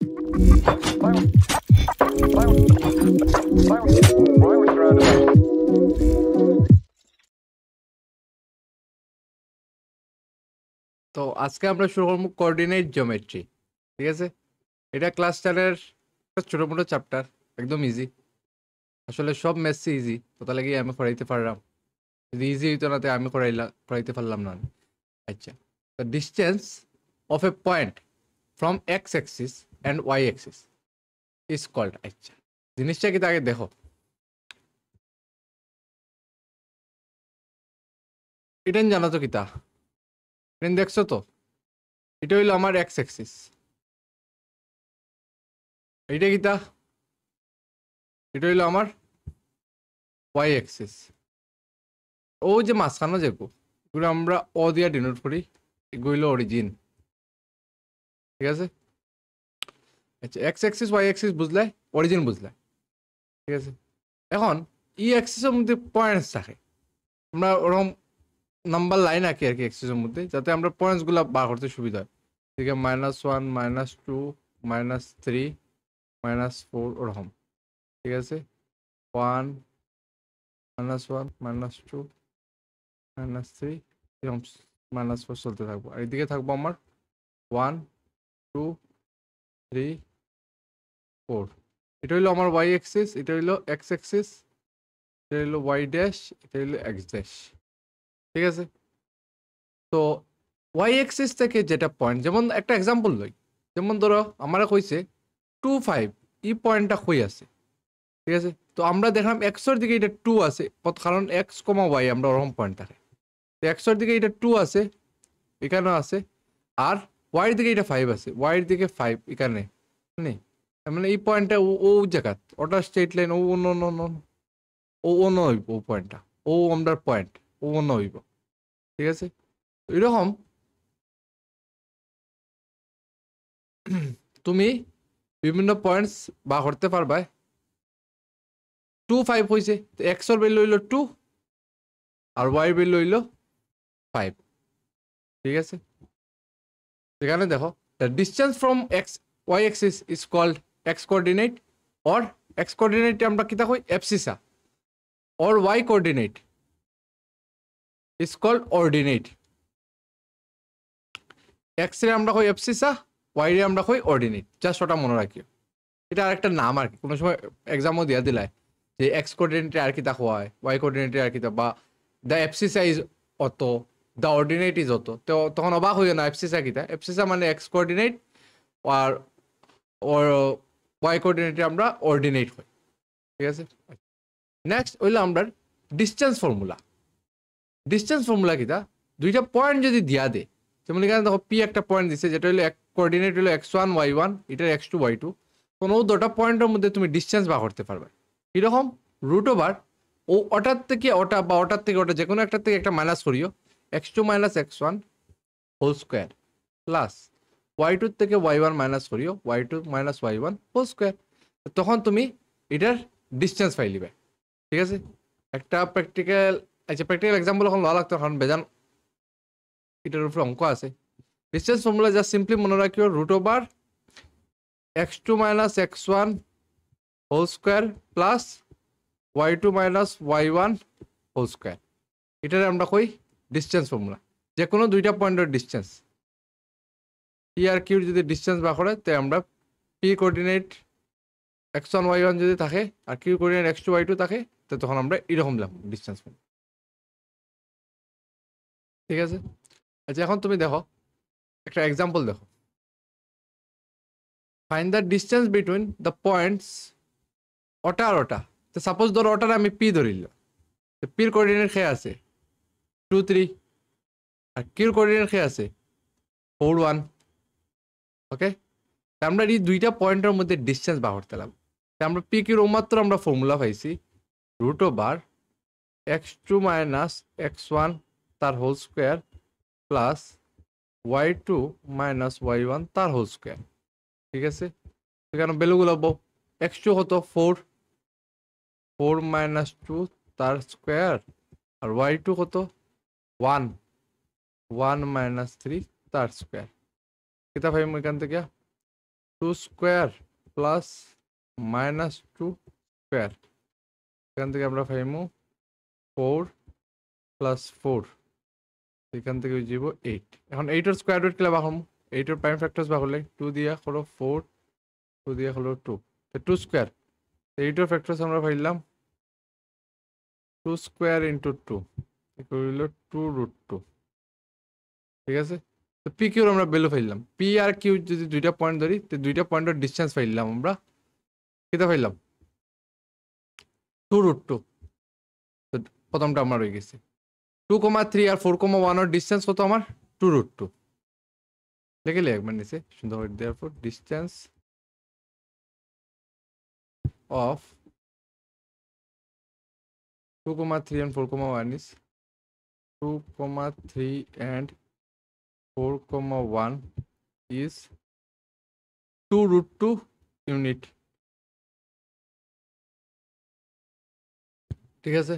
তো আজকে আমরা শুরু করবো কোঅর্ডিনেট জিওমেট্রি। ঠিক আছে, এটা ক্লাস 10-এর একটা ছোট মোটো চ্যাপ্টার, একদম ইজি। আসলে সব ম্যাথসই ইজি, তো তাহলে কি আমি করাইতে পারলাম। যদি ইজি হইতো না, আমি করাইতে পারলাম না। আচ্ছা, the distance of a point from x axis and y axis is called। আচ্ছা, জিনিসটা কি আগে দেখো, এটা জানো তো কিতা, এটা দেখছো তো, এটা হইলো আমার এক্স অ্যাক্সিস, এইটা কিতা, এটা হইলো আমার ওয়াই অ্যাক্সিস। ও যে মাঝখানে যেগু, এগুলো আমরা অ দিয়া ডিনোট করি, এগুলো হইলো অরিজিন। ঠিক আছে, আচ্ছা এক্স অ্যাক্সিস ওয়াই অ্যাক্সিস বুঝলে, অরিজিন বুঝলে। ঠিক আছে, এখন ই অ্যাক্সিসের মধ্যে পয়েন্টস থাকে, আমরা ওরকম নাম্বার লাইন আঁকি আর কি অ্যাক্সিসের মধ্যে, যাতে আমরা পয়েন্টসগুলো বার করতে সুবিধা হয়। ঠিক আছে, -1 -2 -3 -4 ওরকম। ঠিক আছে, 1 -1 -2 -3 এরকম, -4 চলতে থাকবো। আর এদিকে থাকবো আমার 1 2 3 4। এটা হইলো আমার ওয়াই অ্যাক্সিস, এটা হইলো এক্স অ্যাক্সিস, এটা হইলো ওয়াই ড্যাশ, এটা হইলো এক্স ড্যাশ। ঠিক আছে, তো ওয়াই অ্যাক্সিস থেকে যেটা পয়েন্ট, যেমন একটা এক্সাম্পল লই, যেমন ধরো আমার কইছে 2 5, এই পয়েন্টটা কই আছে। ঠিক আছে, তো আমরা দেখলাম এক্সের দিকে এটা 2 আছে, কারণ এক্স কমা ওয়াই আমরা ওরকম পয়েন্ট থাকে, তো এক্সের দিকে এটা 2 আছে, এখানেও আছে। আর ওয়াইয়ের দিকে এটা 5 আছে, ওয়াইয়ের দিকে 5 এখানে নেই। মানে এই পয়েন্টটা ও ও জায়গা, ওটা স্ট্রেট লাইন, ও অন্য অন্য অন্য ও অন্য হইব, ও পয়েন্টটা ও আমরা পয়েন্ট, ও অন্য হইব। ঠিক আছে, এরকম তুমি বিভিন্ন পয়েন্টস বা করতে পারবা। 2 5 হয়েছে, তো এক্সর বেল লইল 2 আর ওয়াই বেল লইল 5। ঠিক আছে, এখানে দেখো, the distance from x y axis is called x coordinate, or x কোঅর্ডিনেটে আমরা কিতা কই abscissa, or y coordinate is called ordinate. X রে আমরা কই অ্যাবসিসা, ওয়াই রে আমরা কই অর্ডিনেট, জাস্ট ওটা মনে রাখিও। এটা আরেকটা নাম আর কি, কোনো সময় এক্সামও দিয়া দিলায় যে এক্স কোঅর্ডিনেটে আর কিতা হয়, ওয়াই কোঅর্ডিনেটে আর কিতা, বা দ্য অ্যাবসিসা ইজ অত, দ্য অর্ডিনেট ইজ অত। তো তখন অবাক হইও না, অ্যাবসিসা কিতা, অ্যাবসিসা মানে এক্স কোঅর্ডিনেট, আর ওর ওয়াই কোঅর্ডিনেটে আমরা অর্ডিনেট হই। ঠিক আছে, নেক্সট হইলো আমরা ডিস্টেন্স ফর্মুলা। ডিস্টেন্স ফর্মুলা কিতা, দুইটা পয়েন্ট যদি দিয়া দে, যেমন এখানে দেখো পি একটা পয়েন্ট দিছে, যেটা হলো এক কোঅর্ডিনেট হলো x1 y1, এটা x2 y2, কোনো দুটো পয়েন্টের মধ্যে তুমি ডিস্টেন্স বার করতে পারবে। এরকম রুট ওভার ও ওটার থেকে ওটা বা ওটার থেকে ওটা, যে কোনো একটার থেকে একটা মাইনাস করিও, x2 - x1 whole square plus y2 থেকে y1 মাইনাস করিও, y2 - y1 হোল স্কোয়ার। তখন তুমি এটার ডিস্টেন্স পাই লিবে। ঠিক আছে, একটা প্র্যাকটিক্যাল, আচ্ছা প্র্যাকটিক্যাল এক্সাম্পল এখন লওয়া লাগতো, কারণ বেজান এটার উপরে অঙ্ক আছে। ডিস্টেন্স ফর্মুলা জাস্ট সিম্পলি মনে রাখিও, root over x2 - x1 whole square plus y2 - y1 whole square. এটারে আমরা কই ডিস্টেন্স ফর্মুলা, যে কোনো দুইটা পয়েন্টের ডিস্টেন্স। পি আর কিউর যদি ডিস্টেন্স বার করে, তাই আমরা পি কোঅর্ডিনেট x1 y1 যদি থাকে আর কিউ কোঅর্ডিনেট x2 y2 থাকে, তো তখন আমরা এরকম লিখব ডিস্টেন্স ফর্মুলা। ঠিক আছে, আচ্ছা এখন তুমি দেখো একটা এক্সাম্পল দেখো, find the distance between the points ওটা আর ওটা। তো সাপোজ ধরো ওটার আমি পি ধরিল, পির কোঅর্ডিনেট খেয়ে আছে 2 3, আর কিউর কোঅর্ডিনেট খেয়ে আছে 4 1। ওকে, আমরা এই দুইটা পয়েন্টের মধ্যে ডিস্টেন্স বার করতে লাগবো। আমরা পি কিউর মাত্র আমরা ফর্মুলা পাইছি, রুট ওভার x2 - x1 তার whole square plus y2 - y1 তার হোল স্কোয়ার। ঠিক আছে, এখানে ভ্যালুগুলো x2 হতো 4 4 - 2 তার স্কোয়ার, আর y2 কত 1 1 - 3 তার স্কোয়ার। কিতা ভাই এখান থেকে two square plus minus two square, এখান থেকে আমরা পাইমু 4 প্লাস 4, এখান থেকে যাব 8। এখন 8 এর স্কোয়ার রুট কিলা বাহম, 8 এর প্রাইম ফ্যাক্টরস বাহলে 2 দিয়া হলো 4, 2 দিয়া হলো 2, 2 স্কোয়ার। 8 এর ফ্যাক্টরস আমরা পাইলাম 2 স্কোয়ার ইন্টু 2 হইল 2 রুট 2, ঠিক আছে। তো পি কিউর আমরা ভ্যালু পাইলাম, পি আর কিউ যদি দুইটা পয়েন্ট ধরি তো দুইটা পয়েন্টের ডিস্টেন্স পাইলাম আমরা, কিতা পাইলাম 2 রুট 2। তো প্রথমটা আমার হয়ে গেছে 2,3 আর 4,1 এর ডিস্টেন্স কত আমার 2 রুট 2, লিখলে একবার নিচে সুন্দর করে দেওয়ার পর distance of 2,3 and 4,1 is 2,3 and 4,1 is 2 root 2 unit, ঠিক আছে।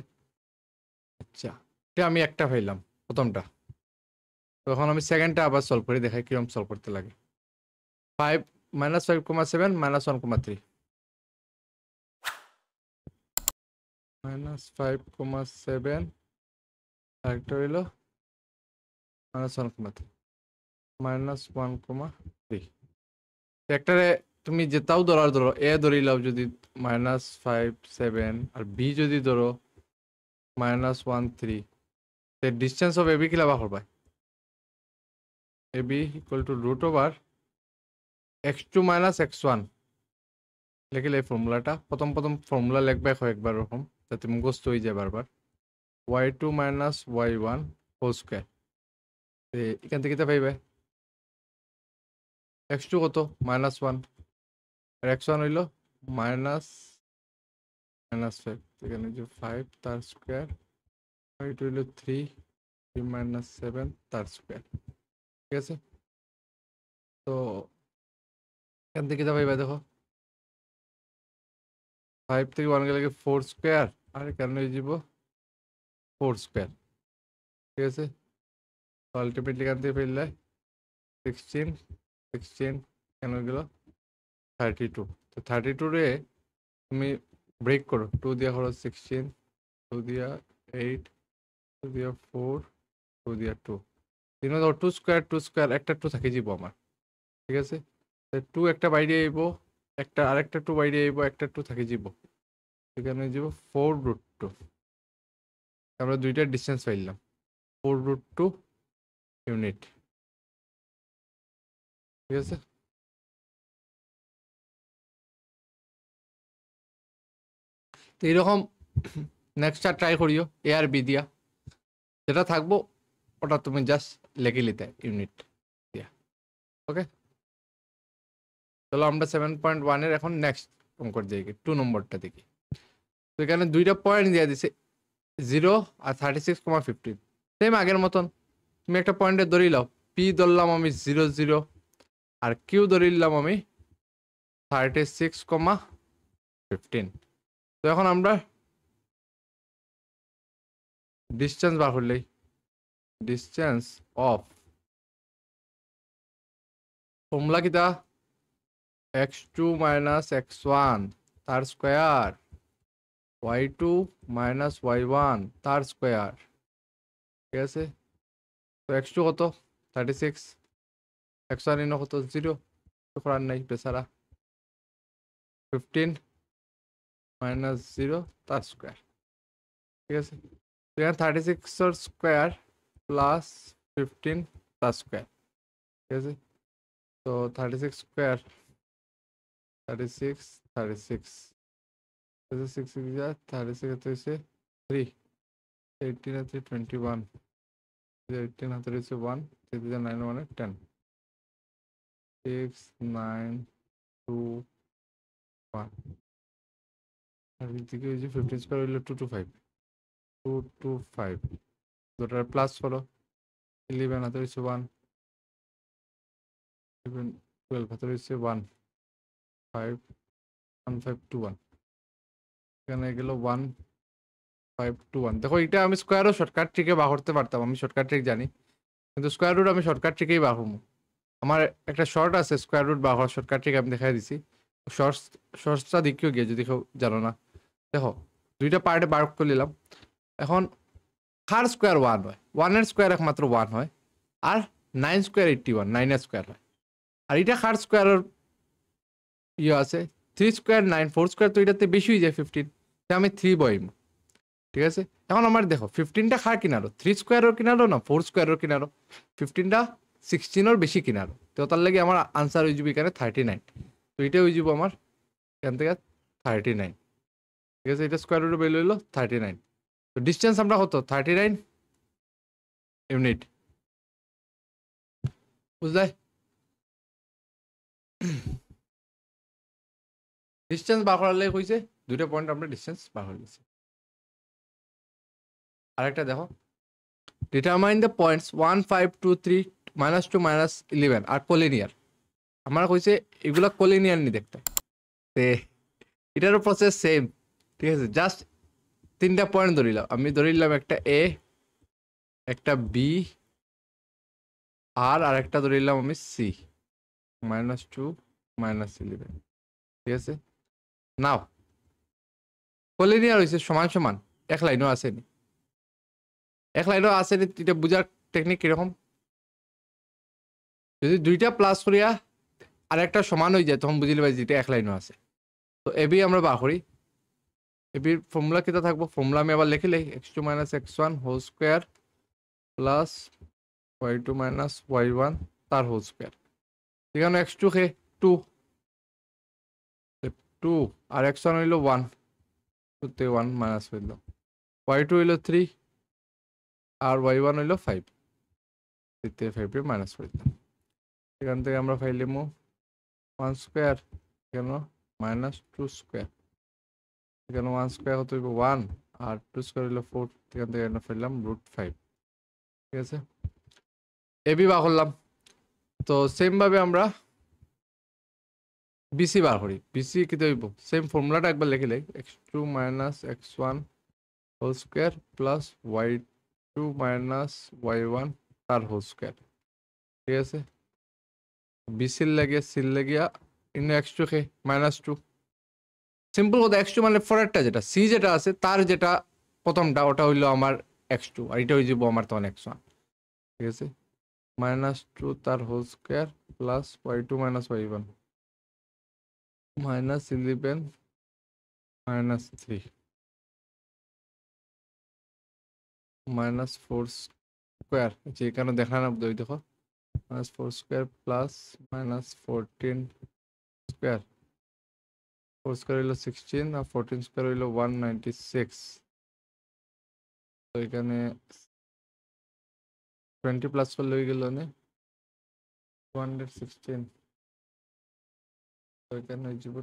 আচ্ছা, এটা আমি একটা পাইলাম প্রথমটা। তখন আমি সেকেন্ডটা আবার সলভ করে দেখাই কিরকম সলভ করতে লাগে। 5 minus 5,7 minus 1,3 minus 5,7 আরেকটা হইল minus 1,3 minus 1,3। একটারে তুমি যেটাও ধরার ধরো, এ ধরিলাও যদি -5,7 আর বি যদি ধরো -1,3, the distance of AB কিলা বাহর পায়, AB equal to root over x2 minus x1। লিখলে এই ফর্মুলাটা প্রথম ফর্মুলা লিখবে কয়েকবার এরকম যাতে মুখস্থ হয়ে যায় বারবার, y2 minus y1 whole square. এখান থেকে তা পাইবে x2 কত -1 আর x1 হইল -5, এখানে যে 5 তার স্কয়ার, y2 হইল 3 minus 7 তার স্কয়ার, ঠিক আছে। তো এখান থেকে তা পাইবে দেখো 5 থেকে 1 গেলে 4 স্কয়ার আর এখানে হয়ে যাব 4 স্কয়ার, ঠিক আছে। তো আলটিমেটলি এখান থেকে পেলে 16 কেন গেল 32। তো 32 রে তুমি ব্রেক করো, 2 দিয়া হলো 16, 2 দিয়া 8, 2 দিয়া 4, 2 দিয়া 2, তিনও ধর 2 স্কয়ার একটা 2 থাকে যাব আমার, ঠিক আছে। 2 একটা বাইরে আইব, একটা আরেকটা 2 বাইরে আইব, একটা 2 থাকে যাব, এখানে যাব 4 রুট 2। আমরা দুইটা ডিসটেন্স পাইলাম 4 রুট 2 ইউনিট, ঠিক আছে। তো এইরকম নেক্সটটা ট্রাই করিও এ আর বি দিয়া, যেটা থাকবো ওটা তুমি জাস্ট লেগে নিতে ইউনিট দিয়া, ওকে। চলো আমরা 7.1 এর এখন নেক্সট অঙ্কর দিকে 2 নম্বরটা দেখি। তো এখানে দুইটা পয়েন্ট দিয়ে দিছে 0 আর 36,15, সেম আগের মতন তুমি একটা পয়েন্টে ধরে লাও, পি ধরলাম আমি 0 0 আর কিউ ধরে নিলাম আমি 36,15। তো এখন আমরা ডিস্টেন্স বার করলেই ডিস্টেন্স অফ ফর্মুলা কিটা x2 minus x1 তার স্কয়ার y2 minus y1 তার স্কয়ার, ঠিক আছে। তো x2 কত 36, x1 ইনো কত 0, তো করার নাই বেচারা 15 minus 0 তার স্কয়ার, ঠিক আছে। তো এখানে 36 এর স্কয়ার প্লাস 15 তার স্কয়ার, ঠিক আছে। তো 36 স্কয়ার 36 36 36 36 হচ্ছে 3, 18 আছে 21, 18 হাতে রয়েছে 1, 9 মানে 10, 6 9 2 1 আর এদিকে হচ্ছে 15 স্কয়ার হইলো 225, 225 দুটার প্লাস হলো 11 হাতে রয়েছে 1, 11 12 হাতে রয়েছে 1 5 1521, এখানে গেল 1521। দেখো এটা আমি স্কয়ারও শর্টকাট ট্রিকে বার করতে পারতাম, আমি শর্টকাট ট্রিক জানি, কিন্তু স্কয়ার রুট আমি শর্টকাট ট্রিকেই বার করবো। আমার একটা শর্ট আছে স্কোয়ার রুট বার করার শর্টকাট ট্রিক আমি দেখাই দিছি। শর্টসটা দেখিও গিয়ে যদি কেউ জানো না, দেখো দুইটা পার্টে বার করে নিলাম। এখন কার স্কোয়ার 1 হয়, 1 এর স্কোয়ার একমাত্র 1 হয়, আর 9 স্কোয়ার 81, 9 এর স্কোয়ার হয়। আর এটা কার স্কোয়ারের ইয়ে আছে 3 স্কোয়ার 9, 4 স্কোয়ার তো এটাতে বেশি হয়ে যায় 15, তাই আমি 3 বইম। ঠিক আছে, এখন আমার দেখো 15টা কার কিনারো, 3 স্কোয়ারের কিনারো না 4 স্কোয়ারের কিনারো, 15টা 16 বেশি কিনারো, তো তার লাগে আমার আনসার হয়ে যাবে এখানে 39। তো এটা হয়ে যাব আমার এখান থেকে 39। ঠিক আছে, এটা স্কোয়ার রুটে বের হইলো 39। তো ডিস্টেন্স আমরা কত 39 ইউনিট, বুঝলে? ডিস্টেন্স বার করার লাগে কইছে দুইটা পয়েন্ট আমরা ডিস্টেন্স বার হয়ে গেছে। আরেকটা দেখো, determine the points 1, 5, 2, 3, -2, -11 R collinear. আমার কইছে এগুলা কোলিনিয়ার নি দেখতে, তে এটারও প্রসেস সেম। ঠিক আছে, জাস্ট তিনটা পয়েন্ট ধরিলাম, আমি ধরিলাম একটা এ, একটা বি, আর একটা ধরিলাম আমি সি, -2, -11। ঠিক আছে, নাও কোলিনিয়ার হয়েছে সমান সমান, এক লাইনও আসেনি, এক লাইনও আসেনি। এটা বুঝার টেকনিক কিরকম, যদি দুইটা প্লাস করিয়া আর একটা সমান হয়ে যায় তখন বুঝিলে ভাই যেটা এক লাইনও আছে। তো এবি আমরা বার করি, এবির ফর্মুলা কিটা থাকবো, ফর্মুলা আমি আবার লিখিলে x2 - x1 whole square plus y2 - y1 তার হোল স্কোয়ার। এখানে x2 খে 2, 2 আর x1 হইল 1, 2 1 মাইনাস হইল, y2 হইল 3 আর y1 হইল 5, 5 মাইনাস হইল। এখান থেকে আমরা পাইলাম 1 স্কোয়ার, এখানে -2 স্কোয়ার, এখানে 1 স্কোয়ার হতে হইব 1 আর 2 স্কোয়ার হইল 4, এখান থেকে আমরা পেলাম √5। ঠিক আছে, এবি বার করলাম। তো সেম ভাবে আমরা বিসি বার করি, বিসি কিতে হইব সেম ফর্মুলাটা একবার লিখিলে x2 - x1 whole square plus y2 - y1 তার হোল স্কোয়ার। ঠিক আছে, বিসির লাগে সিল লাগিয়া ইন্নু x2 খে -2, সিম্পল কথা। x2 মানে ফরেরটা যেটা সি যেটা আছে তার যেটা প্রথমটা ওটা হইলো আমার x2 আর এটা হয়ে যাব আমার তখন x1। ঠিক আছে, -2 তার whole square plus y2 - y1 -11 -3 -4 square, যেখানে দেখা না ওই দেখো -4 স্কোয়ার প্লাস -14 স্কোয়ার, 4 স্কোয়ার হইলো 16 আর 14 স্কোয়ার হইলো 196। তো এখানে 20 প্লাস করলে হয়ে গেল না 216। তো এখানে হয়ে যাব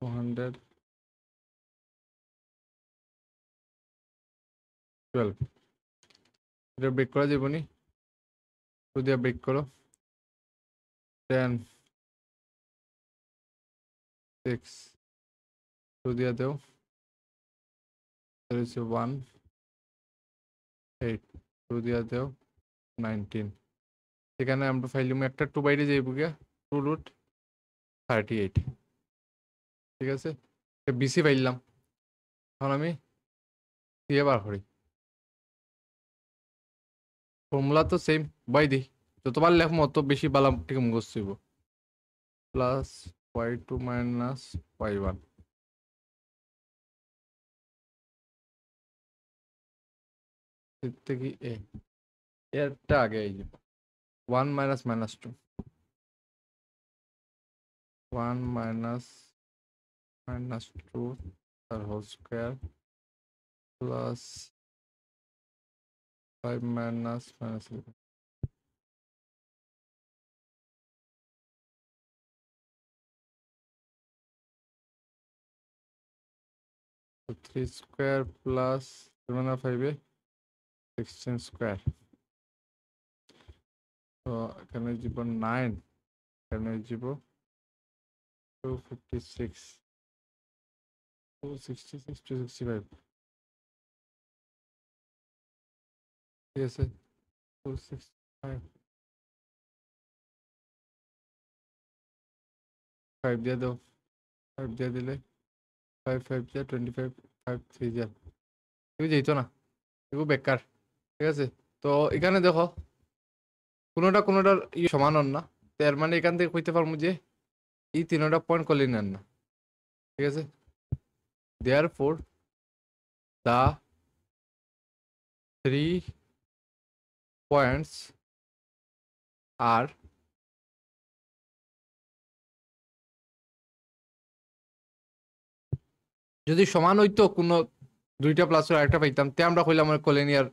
212। এটা ব্রেক করা যাবে নি, 2 দিয়ে ব্রেক করো, 10 6 2 দিয়ে দেও, 1 8 2 দিয়ে দেও 19। এখানে আমরা ফাইলিম একটা 2 বাইরে যাইব গিয়া 2√38। ঠিক আছে, বিসি পাইলাম। এখন আমি দিয়ে বার করি, ফর্মুলা তো সেম বাই দি, যতবার লেখম অত বেশি বালাম ঠিক মুখস্থ হইব। প্লাস y2 - y1 থেকে এ এরটা আগে এই যে 1 - -2, 1 - -2 তার হোল স্কোয়ার প্লাস 5 - -11। তো 3 স্কোয়ার প্লাস 5 16 স্কোয়ার। তো এখানে যাব 9, এখানে যাব 256, 266 265। ঠিক আছে 265 5 দিয়ে দাও 5 দিয়ে দিলে 5 5 যা 25 5 3 যা এগুলো যেত না এগুলো বেকার ঠিক আছে তো এখানে দেখো কোনোটার সমান হন না তো এর মানে এখান থেকে কইতে পারবো যে এই তিনটা পয়েন্ট করলে নেন না ঠিক আছে দেয়ার ফোর দা 3 পয়েন্টস আর যদি সমান হইতো কোনো দুইটা প্লাস একটা পাইতাম তে আমরা কইলাম কলিনিয়ার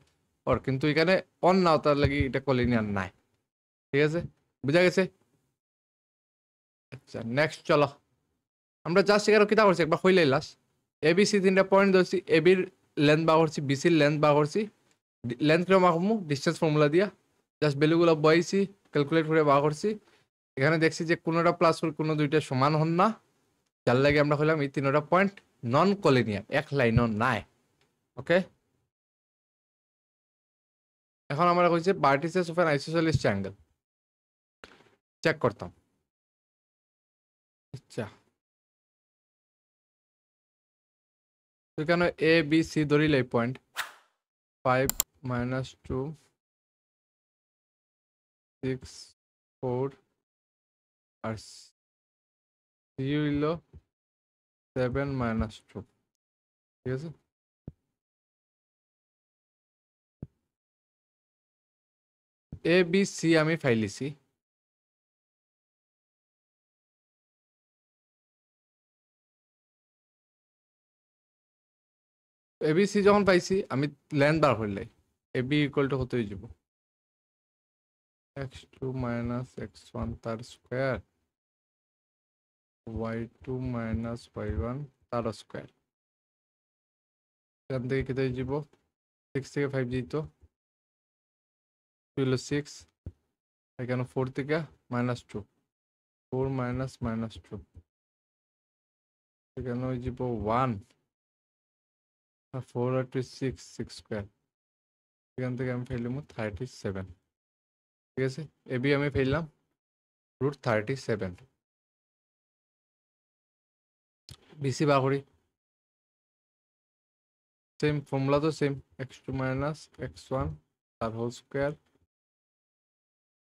ওর কিন্তু এখানে অন না তার লাগি এটা কলিনিয়ার নাই ঠিক আছে বুঝা গেছে আচ্ছা নেক্সট চলো আমরা জাস্ট এখানে কিতা করছি একবার হইলে লাস এবিসি তিনটা পয়েন্ট ধরছি এবির লেন্থ বার করছি বিসির লেন্থ বার করছি লেন্থ কিরম আঁকবো ডিস্টেন্স ফর্মুলা দিয়া জাস্ট ভ্যালুগুলো বইছি ক্যালকুলেট করে বার করছি এখানে দেখছি যে কোনোটা প্লাস কোনো দুইটা সমান হন না যার লাগে আমরা হইলাম এই তিনটা পয়েন্ট নন কলিনিয়ার এক লাইনও নাই ওকে এখন আমরা কইছে vertices of an isosceles triangle check করতাম আচ্ছা তো এখানে এ বি সি ধরিলে পয়েন্ট 5 -2 6 4 আর সি হইল 7 -2 ঠিক আছে এ বি সি আমি ফাইলিছি এ বি সি যখন পাইছি আমি লেন্থ বার করলে এ বি ইকুয়াল টু কত হয়ে যাব x2 - x1 তার স্কয়ার y2 - y1 তার স্কয়ার এখান থেকে কেটে যাব 6 থেকে 5 যেত হইল 6 এখানে 4 থেকে -2 4 -2 এখানে হয়ে যাব 1 আর 4 আর 2 6 6 স্কয়ার এখান থেকে আমি ফেললাম 37 ঠিক আছে এবি আমি ফেললাম √37 বিসি বার করি সেম ফর্মুলা তো সেম x2 - x1 তার হোল স্কয়ার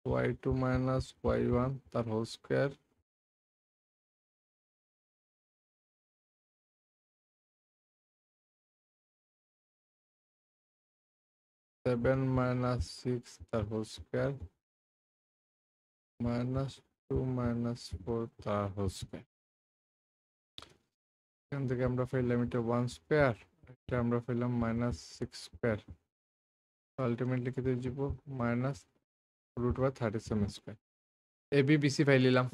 y2 - y1 তার হোল স্কয়ার -7 - 6 তার হোল স্কয়ার -2 - 4 তার হোল স্কয়ার এখান থেকে আমরা ফেললাম এটা 1 স্কয়ার এটা আমরা ফেললাম -6 স্কয়ার আলটিমেটলি কেটে যাব -√37 স্কয়ার এবি বিসি ফাইলিলাম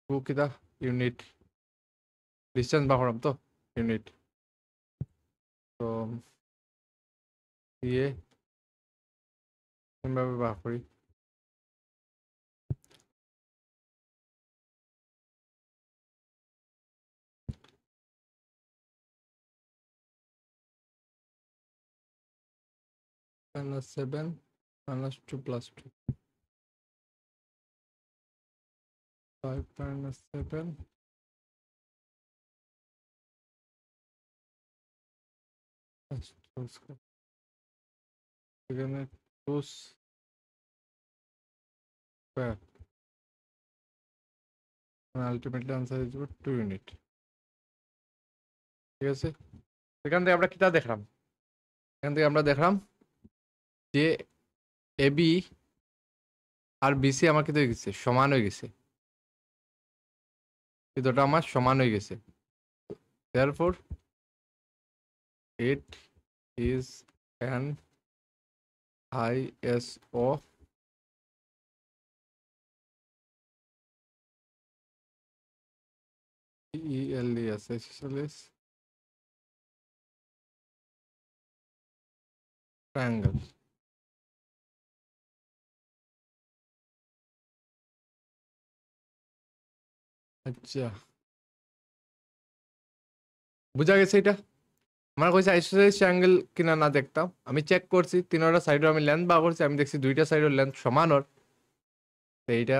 টু কিতা ইউনিট ডিস্টেন্স বার করাম তো ইউনিট তো দিয়ে কিভাবে বার করি -7 -2 + 2 5 -7 এখানে 2 স্কয়ার আলটিমেটলি আনসার হয়ে যাবে 2 ইউনিট ঠিক আছে এখান থেকে আমরা কিতা দেখলাম এখান থেকে আমরা দেখলাম যে এবি আর বিসি আমার কিন্তু হয়ে গেছে সমান হয়ে গেছে এই দুটো আমার সমান হয়ে গেছে therefore it is an ISO ELES isosceles triangle আচ্ছা বুঝা গেছে এটা আমার কইছে আইসোসেলিস ট্রায়াঙ্গেল কিনা না দেখতাম, আমি চেক করছি তিনটা সাইডের আমি লেন্থ বার করছি, আমি দেখছি দুইটা সাইডের লেন্থ সমান ওর। তো এইটা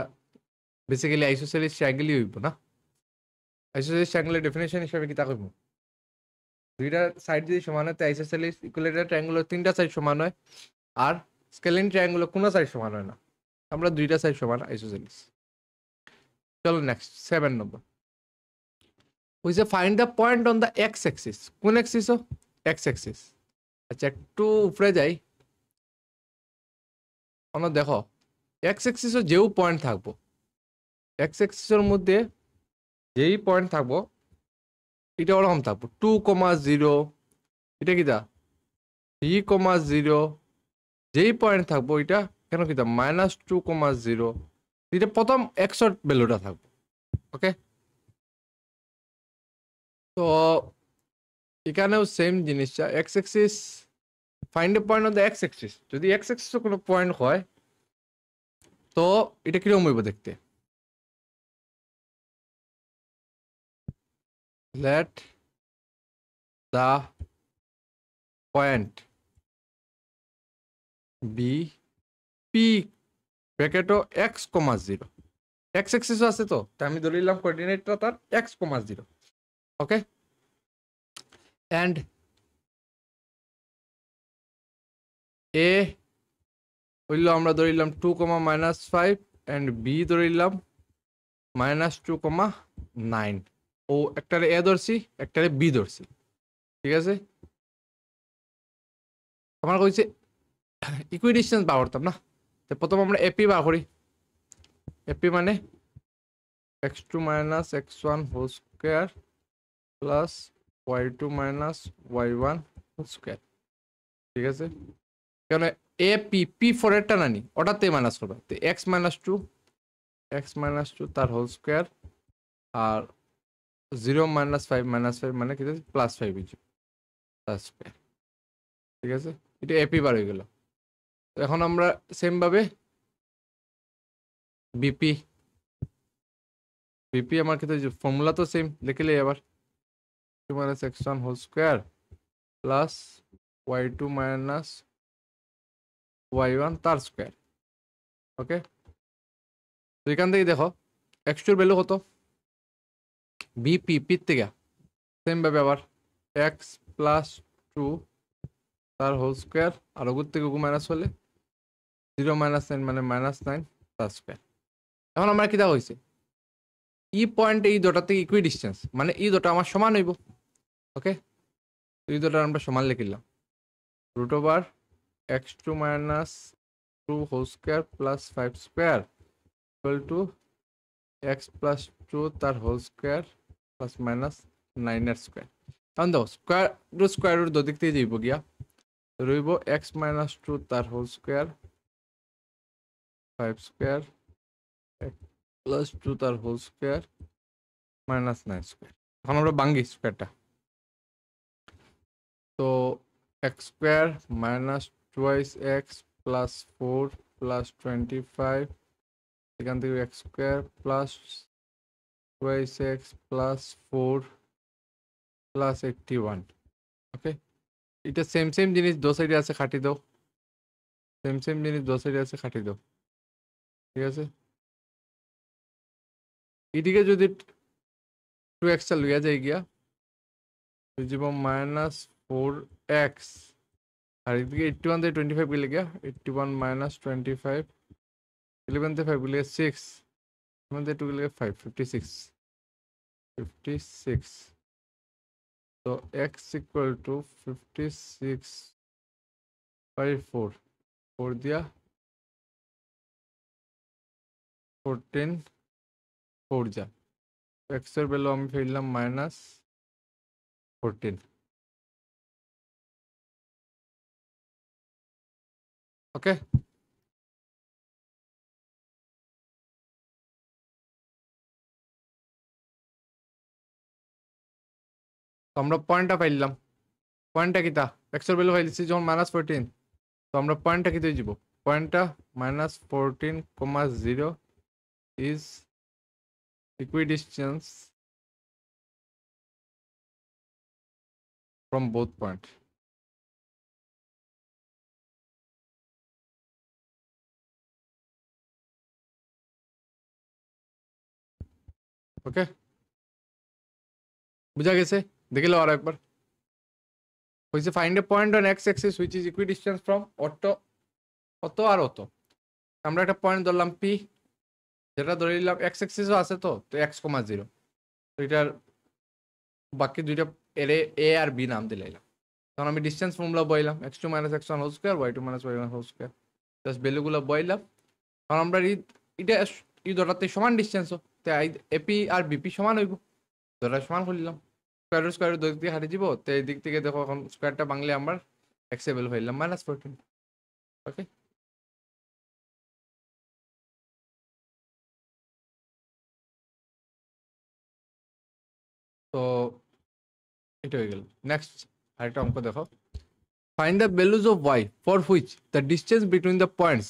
বেসিক্যালি আইসোসেলিস ট্রায়াঙ্গেলই হইব না। আইসোসেলিস ট্রায়াঙ্গেলের ডেফিনেশন হিসেবে কি তা কইব, দুইটা সাইড যদি সমান হয় তো আইসোসেলিস ইকুইলেটার ট্রায়াঙ্গেলের তিনটা সাইড সমান হয়, আর স্কেলিন ট্রায়াঙ্গেলের কোনো সাইড সমান হয় না। আমরা দুইটা সাইড সমান আইসোসেলিস। চলো নেক্সট 7 নম্বর হইছে find the point on the x Axis. কোন অ্যাক্সিস? X Axis. আচ্ছা একটু উপরে যাই, অন্য দেখো এক্স অ্যাক্সিসও যেও পয়েন্ট থাকবো, এক্স অ্যাক্সিসের মধ্যে যেই পয়েন্ট থাকবো এটা ওরকম থাকবো 2,0, এটা কিটা 3,0, যেই পয়েন্ট থাকবো এটা কেন কিটা -2,0, এটা প্রথম এক্সর ভ্যালুটা থাকবো। ওকে, তো এখানেও সেম জিনিসটা x axis, find a point on the x axis. যদি এক্স অ্যাক্সিসে কোনো পয়েন্ট হয় তো এটা কিরকম হইব দেখতে, let the point be P ব্র্যাকেটও x,0, এক্স অ্যাক্সিসও আছে, তো আমি ধরে নিলাম কোঅর্ডিনেটটা তার x,0। ওকে, অ্যান্ড এ হইল আমরা ধরে নিলাম 2,-5 অ্যান্ড বি ধরে নিলাম -2,9। ও একটারে এ ধরছি একটারে বি ধরছি, ঠিক আছে। আমার কইছে ইকুইডিস্টেন্স বার করতাম না, তো প্রথম আমরা এপি বার করি। এপি মানে x2 - x1 whole square plus y2 - y1 whole square, ঠিক আছে। কেন এ পি পি ফোরেরটা নানি ওটাতে মাইনাস করবে, তো x - 2 তার হোল স্কোয়ার আর 0 - 5 মানে কি +5 ইঞ্চি তার স্কোয়ার, ঠিক আছে। এটা এপি বার হয়ে গেল। এখন আমরা সেম ভাবে বিপি, বিপি আমার কিন্তু ফর্মুলা তো সেম লিখলে এবার 2 - x1 whole square plus y2 - y1 তার স্কোয়ার। ওকে, তো এখান থেকে দেখো x2 এর ভ্যালু কত, বিপি পির থেকে সেম ভাবে আবার x + 2 তার হোল স্কোয়ার আর ওগুর থেকে ওগু মাইনাস হলে 0 - 9 মানে -9 তার স্কোয়ার। এখন আমরা কি দেখা হয়েছে ই পয়েন্ট এই দুটা থেকে ইকুইডিস্টেন্স মানে এই দুটা আমার সমান হইব। ওকে, এই দুটা আমরা সমান লিখিলাম √x2 - 2 whole square plus 5 square equal to x + 2 তার হোল স্কোয়ার প্লাস -9 এর স্কোয়ার। এখন দেখো স্কোয়ার রুট দুদিক থেকে যাইব গিয়া, রইব x - 2 তার হোল স্কোয়ার 5 স্কোয়ার +2 তার হোল স্কোয়ার -9 স্কোয়ার। এখন আমরা ভাঙ্গি স্কোয়ারটা, তো x square -2x plus 4 plus 25, এখান থেকে x square plus 2x plus 4 plus 81। ওকে, এটা সেম সেম জিনিস দো সাইডে আছে খাটি দাও, সেম সেম জিনিস দো সাইডে আছে খাটি দাও, ঠিক আছে। এদিকে যদি 2x টা লইয়া যায় গিয়া যাব -4x, আর এদিকে 81 থেকে 25 গেলে গিয়া 81 - 25, 11 থেকে 5 গেলে 6, 7 থেকে 2 গেলে 5, 56, 56। তো x ইকুয়াল টু 56/4, 4 দিয়া 14, 4 যা x এর ভ্যালু আমি ফেললাম -14। ওকে, তো আমরা পয়েন্টটা পাইলাম। পয়েন্টটা কিতা x এর ভ্যালু পাইছি যখন -14, তো আমরা পয়েন্টটা কিতে যাব, পয়েন্টটা -14,0 is equidistance from both point. Okay, বুঝা গেছে? দেখে লো আর একবার। হইছে find a point on x axis which is equidistance from অত আর অত। আমরা একটা পয়েন্ট ধরলাম পি, যেটা ধরে নিলাম এক্স অ্যাক্সিসও আছে, তো এক্স কমা জিরো। তো এটার বাকি দুইটা এ আর বি নাম দিলাম। তখন আমি ডিস্টেন্স ফর্মুলা বইলাম x two minus x one whole square y two minus y one whole square, just ভ্যালুগুলো বইলাম। কারণ আমরা এটা এই দুটাতে সমান ডিস্টেন্স, তাই এপি আর বিপি সমান হইব, দুটা সমান করলাম। স্কোয়ার দুই দিকে হারিয়ে যাব, তো এই দিক থেকে দেখো এখন স্কোয়ারটা বাংলে আমার এক্সেবল হইলাম -14। ওকে, তো এটা হয়ে গেল। নেক্সট আরেকটা অঙ্ক দেখো, find the values of y for which the distance between the points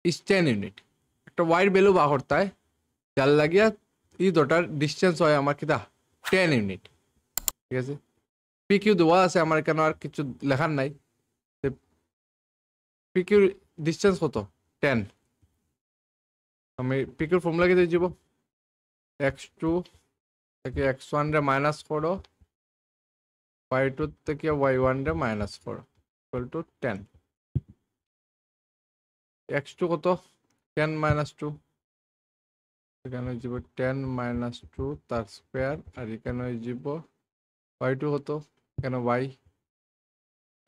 is 10 unit. একটা ওয়াইয়ের ভ্যালু বার করতে হয়, যার লাগিয়া এই দুটার ডিস্টেন্স হয় আমার কিটা 10 ইউনিট। ঠিক আছে, পি কিউ দেওয়া আছে, আমার কেন আর কিছু লেখার নাই। পি কিউর ডিস্টেন্স কত? 10। আমি পি কিউর ফর্মুলা কি দিয়ে যাব? x2 থেকে x1 রে মাইনাস করো, y2 থেকে y1 রে মাইনাস করো, ইকুয়াল টু 10। x2 কত? 10 মাইনাস 2, এখানে হয়ে যাব 10 মাইনাস 2 তার স্কোয়ার, আর এখানে হয়ে যাব y2 কত? এখানে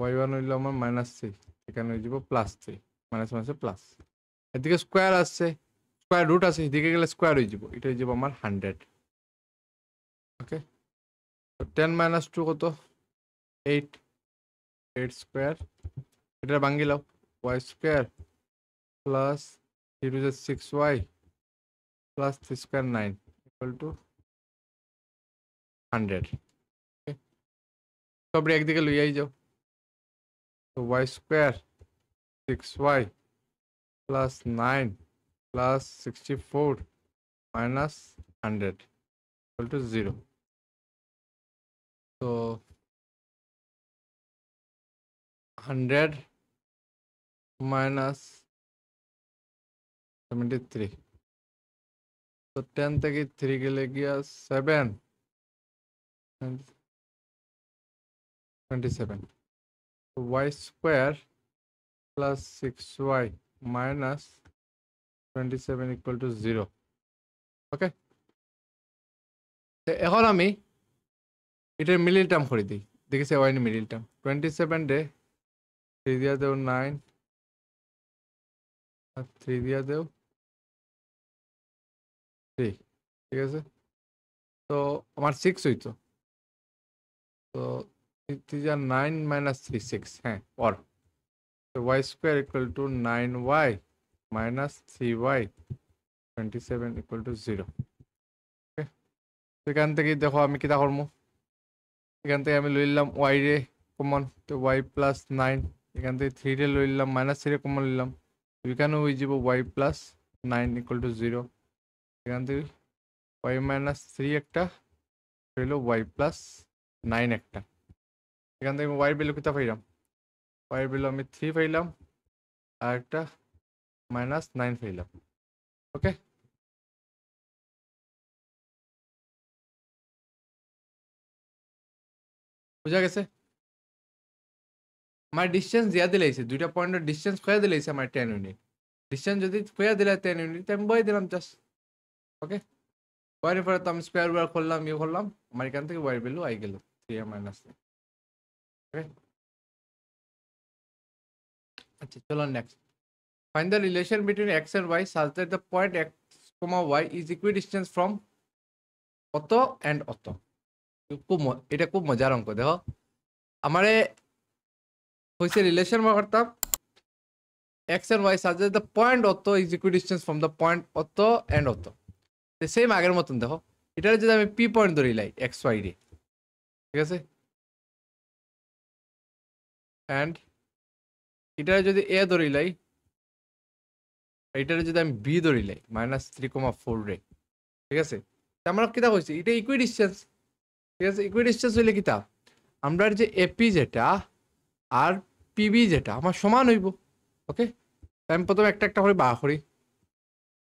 y1 হইল আমার -3, এখানে হয়ে যাব +3, মাইনাস মাইনাসে প্লাস। এদিকে স্কোয়ার আসছে, স্কোয়ার রুট আছে, এদিকে গেলে স্কোয়ার হয়ে যাব, এটা হয়ে যাব আমার 100। ওকে, 10 মাইনাস 2 কত? 8, 8 স্কোয়ার, এটা ভাঙ্গি লাও, y square plus 6y plus 3 square 9 equal to 100। সব একদিকে লইয়াই যাও, তো y square 6y plus 9 plus 64 minus 100 equal to 0। তো 100 মাইনাস 73, তো 10 থেকে 3 গেলে গিয়া 7, 27। তো y square plus 6y minus 27 equal to 0। ওকে, এখন আমি এটার মিডিল টার্ম করে দিই, দেখেছি ওয়াই মিডিল টার্ম 27 রে 3 দিয়া দেও 9 আর 3 দিয়া দেও 3। ঠিক আছে, তো আমার 6 হইতো, তো 9 মাইনাস 3 6, হ্যাঁ, অর তো y square equal to 9y minus 3y 27 equal to 0। Okay, এখান থেকে দেখো আমি কিতা করবো, এখান থেকে আমি লইলাম ওয়াই রে কমন, তো ওয়াই প্লাস 9, এখান থেকে 3 রে লইলাম, -3 রে কমন লইলাম, এখানে হয়ে যাব ওয়াই প্লাস 9 ইকুয়াল টু 0। এখান থেকে ওয়াই মাইনাস 3 একটা হইল, ওয়াই প্লাস 9 একটা, এখান থেকে ওয়াই ভ্যালু কিতা পাইলাম, ওয়াই ভ্যালু আমি 3 পাইলাম, আর একটা -9 পাইলাম। ওকে, বুঝা গেছে? আমার ডিস্টেন্স দিয়া দিলাইছে, দুইটা পয়েন্টের ডিস্টেন্স খোয়া দিলাইছে আমার 10 ইউনিট। ডিস্টেন্স যদি খোয়া দিলে 10 ইউনিট, আমি বই দিলাম জাস্ট। ওকে, ওয়ারের পরে তো আমি স্কোয়ার বার করলাম, ইয়ে করলাম, আমার এখান থেকে ওয়াই ভ্যালু আই গেল 3 মাইনাস। ওকে, আচ্ছা চলো next. Find the relation between x and y such that the point x comma y is equidistance from অত এন্ড অত। এটা খুব মজার অঙ্ক। দেখো আমারে হয়েছে রিলেশন করতাম x and y such that the point অত is equidistant from the point অত and অত। সেম আগের মতন দেখো, এটার যদি আমি p পয়েন্ট ধরে লাই x y রে, ঠিক আছে, and এটার যদি a ধরে লাই, এটার যদি আমি b ধরে লাই -3,4 রে, ঠিক আছে, আমরা কিতা কইছি এটা ইকুইডিস্টেন্স। ঠিক আছে, ইকুইডিস্টেন্স হইলে কিতা আমরা যে এপি যেটা আর পিবি যেটা আমার সমান হইব ওকে আমি প্রথমে একটা একটা করে বার করি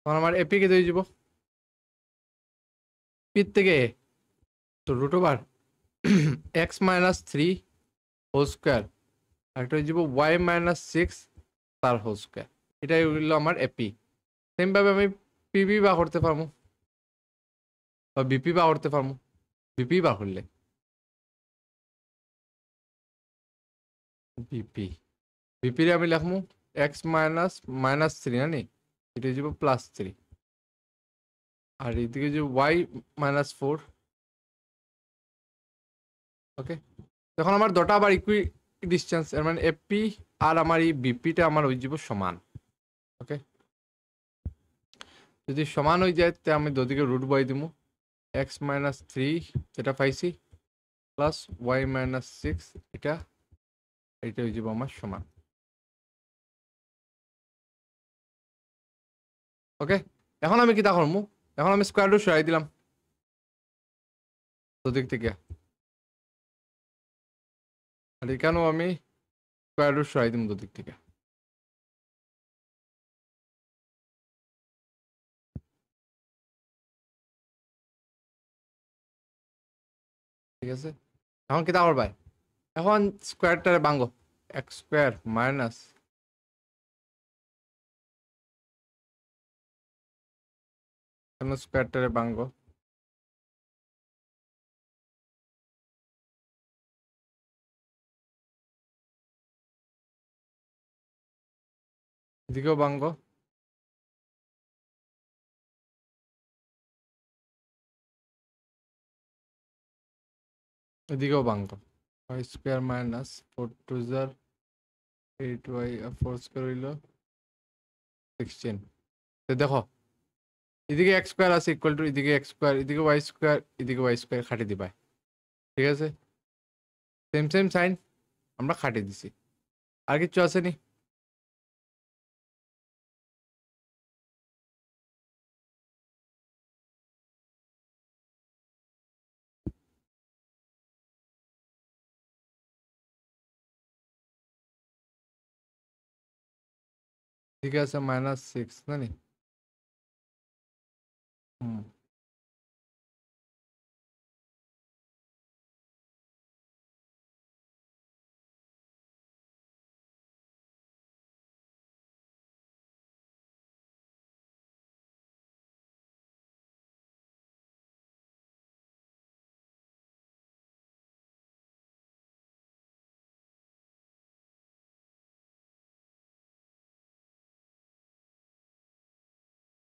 তখন আমার এপি কে দিয়ে যাব পি থেকে তো root over x minus 3 whole square আর একটা হয়ে যাব ওয়াই মাইনাস 6 তার হোল স্কোয়ার এটাই হইল আমার এপি সেমভাবে আমি পিবি বার করতে পারবো বা বিপি বার করতে পারবো বিপি বার করলে বিপি বিপিরে আমি লিখবো এক্স মাইনাস মাইনাস 3 না নি এটা হয়ে যাব প্লাস 3 আর এদিকে যে ওয়াই মাইনাস 4 ওকে তখন আমার দুটো আবার ইকুই ডিস্টেন্স এর মানে এপি আর আমার এই বিপিটা আমার হয়ে যাব সমান ওকে যদি সমান হয়ে যায় তে আমি দুদিকে রুট বই দিব এক্স মাইনাস 3 যেটা পাইছি প্লাস ওয়াই মাইনাস 6 এটা হয়ে যাব আমার সমান ওকে এখন আমি কিতা করবো এখন আমি স্কোয়ার রুট সরাই দিলাম দুদিক থেকে আর এখানেও আমি স্কোয়ার রুট সরাই দিব দুদিক থেকে ঠিক আছে এখন কিতা করবা এখন স্কোয়ারটারে ভাঙো এক্স স্কোয়ার মাইনাস স্কোয়ারটারে ভাঙো এদিকেও ভাঙো এদিকেও ভাঙো ওয়াই স্কোয়ার মাইনাস 4 2 জার 8y 4 স্কোয়ার হইল 16 তো দেখো এদিকে এক্স স্কোয়ার আছে ইকুয়াল টু এদিকে এক্স স্কোয়ার এদিকে ওয়াই স্কোয়ার খাটি দিবা ঠিক আছে সেম সেম সাইন আমরা খাটি দিছি আর কিছু আছে নি এদিকে আছে মাইনাস 6 না নি হুম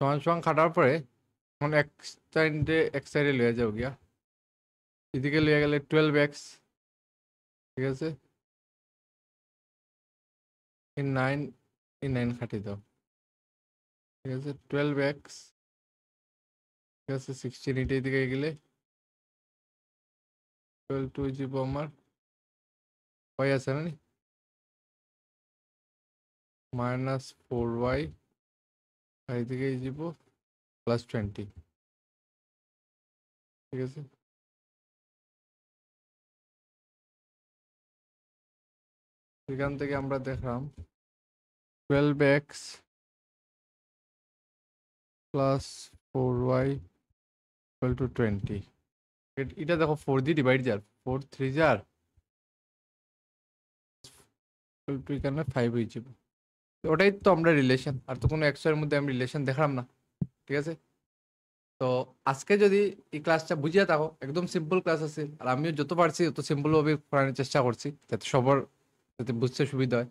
সমান সমান খাটার পরে এখন এক সাইডে লয়ে যাও গিয়া এদিকে লয়ে গেলে 12x ঠিক আছে এই 9 খাটি দাও ঠিক আছে 12x ঠিক আছে 16 এটা এদিকে গেলে 12 টু যাব আমার y আছে না মাইনাস 4y আর এদিকে যাব প্লাস 20 ঠিক আছে এখান থেকে আমরা দেখলাম 12x plus 4y equal to 20 এটা দেখো 4 দিয়ে ডিভাইড যার 4 3 যার এখানে 5 হয়ে যাবে ওটাই তো আমরা রিলেশন আর তো কোনো এক্স এর মধ্যে আমি রিলেশন দেখলাম না ঠিক আছে তো আজকে যদি এই ক্লাসটা বুঝিয়ে থাকো একদম সিম্পল ক্লাস আছে আর আমিও যত পারছি তত সিম্পলভাবে পড়ানোর চেষ্টা করছি যাতে সবার যাতে বুঝতে সুবিধা হয়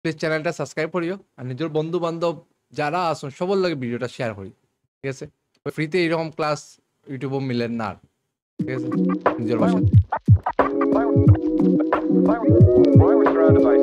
প্লিজ চ্যানেলটা সাবস্ক্রাইব করিও আর নিজের বন্ধু বান্ধব যারা আসুন সবার লাগে ভিডিওটা শেয়ার করি ঠিক আছে ফ্রিতে এরকম ক্লাস ইউটিউবও মিলেন না আর ঠিক আছে নিজের বাসায় Why we're surrounded by